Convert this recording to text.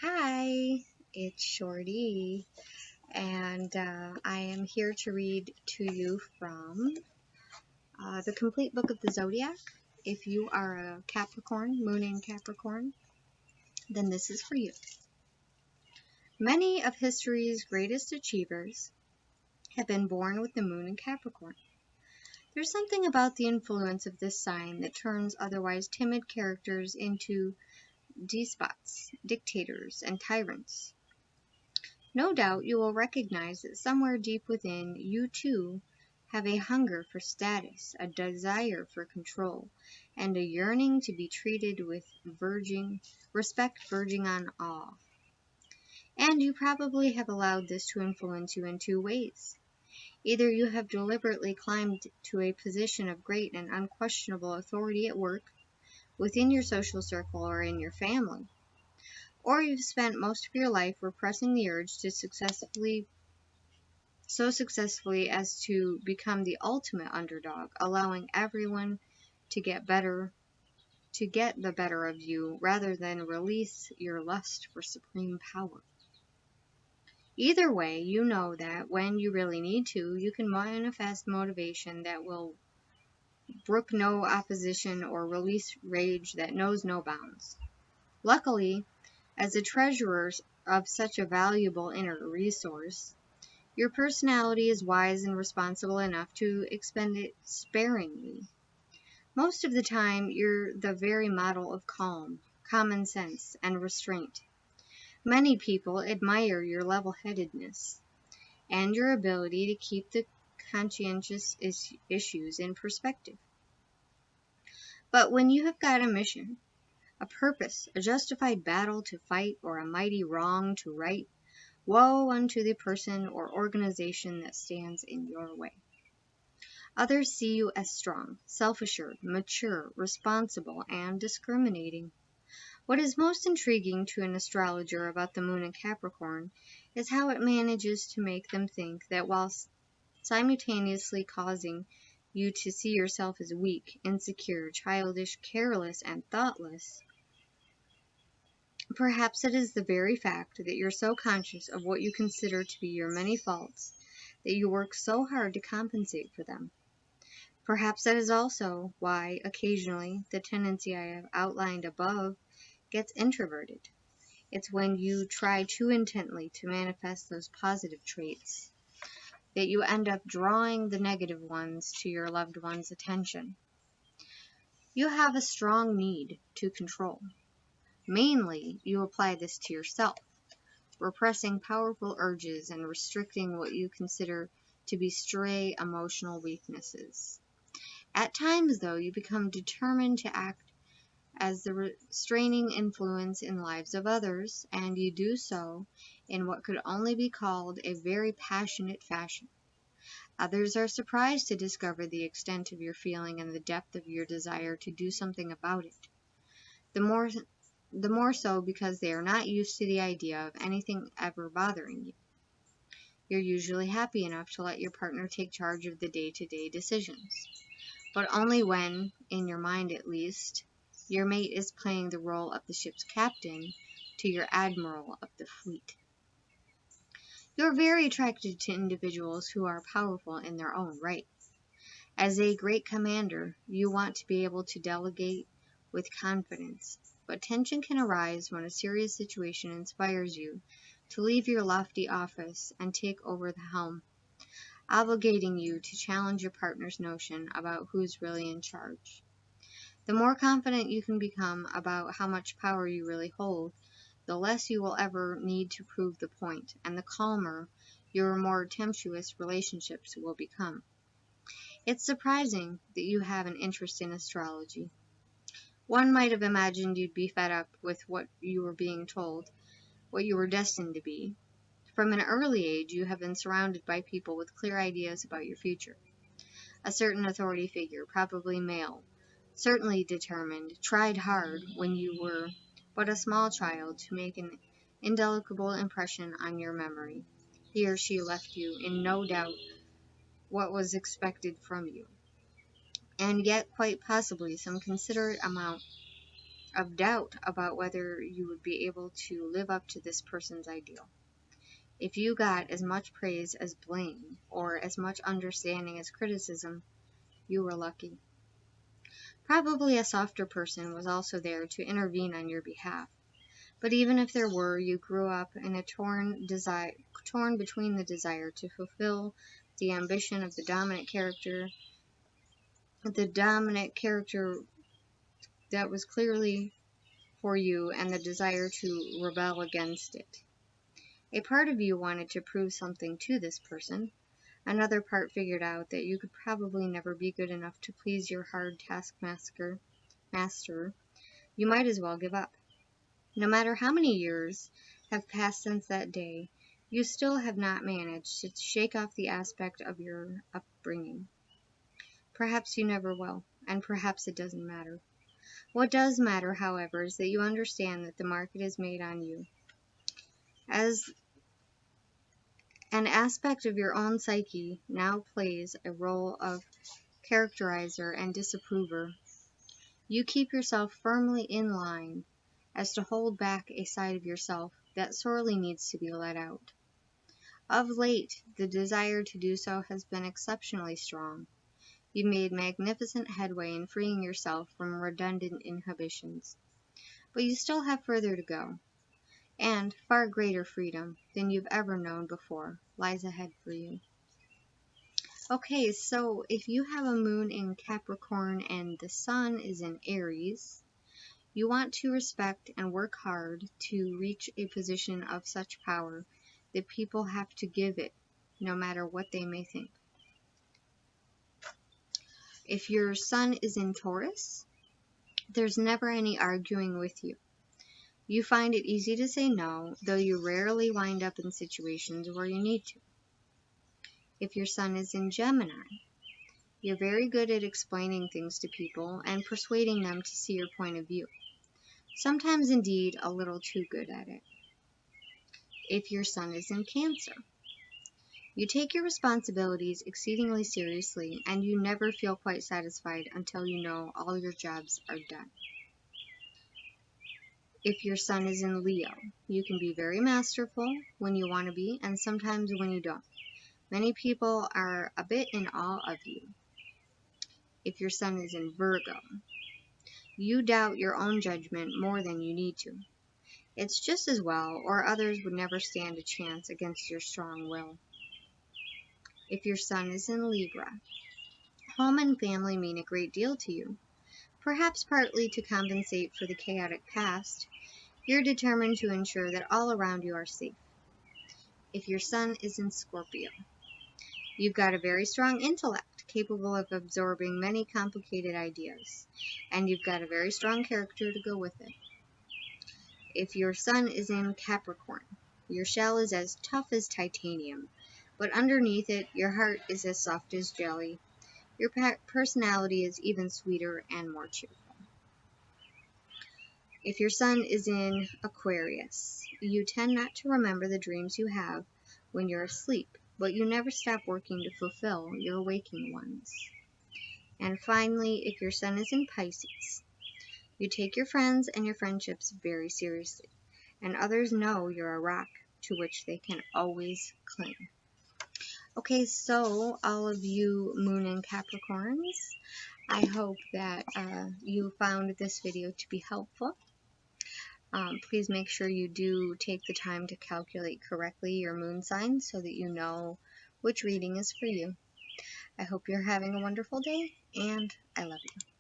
Hi, it's Shorty, and I am here to read to you from the complete book of the Zodiac. If you are a Capricorn, Moon in Capricorn, then this is for you. Many of history's greatest achievers have been born with the Moon in Capricorn. There's something about the influence of this sign that turns otherwise timid characters into despots, dictators, and tyrants. No doubt you will recognize that somewhere deep within you too have a hunger for status, a desire for control, and a yearning to be treated with respect verging on awe. And you probably have allowed this to influence you in two ways. Either you have deliberately climbed to a position of great and unquestionable authority at work, within your social circle, or in your family, or you've spent most of your life repressing the urge to successfully as to become the ultimate underdog, allowing everyone to get the better of you rather than release your lust for supreme power. Either way, you know that when you really need to, you can manifest motivation that will brook no opposition or release rage that knows no bounds. Luckily, as the treasurer of such a valuable inner resource, your personality is wise and responsible enough to expend it sparingly. Most of the time, you're the very model of calm, common sense, and restraint. Many people admire your level-headedness and your ability to keep the conscientious issues in perspective. But when you have got a mission, a purpose, a justified battle to fight, or a mighty wrong to right, woe unto the person or organization that stands in your way. Others see you as strong, self-assured, mature, responsible, and discriminating. What is most intriguing to an astrologer about the moon in Capricorn is how it manages to make them think that while simultaneously causing you to see yourself as weak, insecure, childish, careless, and thoughtless, perhaps it is the very fact that you're so conscious of what you consider to be your many faults that you work so hard to compensate for them. Perhaps that is also why, occasionally, the tendency I have outlined above gets introverted. It's when you try too intently to manifest those positive traits that you end up drawing the negative ones to your loved one's attention. You have a strong need to control. Mainly, you apply this to yourself, repressing powerful urges and restricting what you consider to be stray emotional weaknesses. At times, though, you become determined to act as the restraining influence in lives of others, and you do so in what could only be called a very passionate fashion. Others are surprised to discover the extent of your feeling and the depth of your desire to do something about it. The more so because they are not used to the idea of anything ever bothering you. You're usually happy enough to let your partner take charge of the day-to-day decisions, but only when, in your mind at least, your mate is playing the role of the ship's captain to your admiral of the fleet. You're very attracted to individuals who are powerful in their own right. As a great commander, you want to be able to delegate with confidence, but tension can arise when a serious situation inspires you to leave your lofty office and take over the helm, obligating you to challenge your partner's notion about who's really in charge. The more confident you can become about how much power you really hold, the less you will ever need to prove the point, and the calmer your more tempestuous relationships will become. It's surprising that you have an interest in astrology. One might have imagined you'd be fed up with what you were being told, what you were destined to be. From an early age, you have been surrounded by people with clear ideas about your future. A certain authority figure, probably male, certainly determined, tried hard when you were but a small child to make an indelible impression on your memory. He or she left you in no doubt what was expected from you, and yet quite possibly some considerate amount of doubt about whether you would be able to live up to this person's ideal. If you got as much praise as blame, or as much understanding as criticism, you were lucky. Probably a softer person was also there to intervene on your behalf. But even if there were, you grew up in a torn between the desire to fulfill the ambition of the dominant character that was clearly for you, and the desire to rebel against it. A part of you wanted to prove something to this person. Another part figured out that you could probably never be good enough to please your hard taskmaster. You might as well give up. No matter how many years have passed since that day, you still have not managed to shake off the aspect of your upbringing. Perhaps you never will, and perhaps it doesn't matter. What does matter, however, is that you understand that the market is made on you. As an aspect of your own psyche now plays a role of characterizer and disapprover, you keep yourself firmly in line as to hold back a side of yourself that sorely needs to be let out. Of late, the desire to do so has been exceptionally strong. You've made magnificent headway in freeing yourself from redundant inhibitions. But you still have further to go, and far greater freedom than you've ever known before lies ahead for you. Okay, so if you have a moon in Capricorn and the sun is in Aries, you want to respect and work hard to reach a position of such power that people have to give it, no matter what they may think. If your sun is in Taurus, there's never any arguing with you. You find it easy to say no, though you rarely wind up in situations where you need to. If your sun is in Gemini, you're very good at explaining things to people and persuading them to see your point of view. Sometimes, indeed, a little too good at it. If your sun is in Cancer, you take your responsibilities exceedingly seriously, and you never feel quite satisfied until you know all your jobs are done. If your sun is in Leo, you can be very masterful when you want to be, and sometimes when you don't. Many people are a bit in awe of you. If your sun is in Virgo, you doubt your own judgment more than you need to. It's just as well, or others would never stand a chance against your strong will. If your sun is in Libra, home and family mean a great deal to you. Perhaps partly to compensate for the chaotic past, you're determined to ensure that all around you are safe. If your sun is in Scorpio, you've got a very strong intellect, capable of absorbing many complicated ideas, and you've got a very strong character to go with it. If your sun is in Capricorn, your shell is as tough as titanium, but underneath it, your heart is as soft as jelly. Your personality is even sweeter and more cheerful. If your sun is in Aquarius, you tend not to remember the dreams you have when you're asleep, but you never stop working to fulfill your waking ones. And finally, if your sun is in Pisces, you take your friends and your friendships very seriously, and others know you're a rock to which they can always cling. Okay, so all of you Moon and Capricorns, I hope that you found this video to be helpful. Please make sure you do take the time to calculate correctly your moon sign so that you know which reading is for you. I hope you're having a wonderful day, and I love you.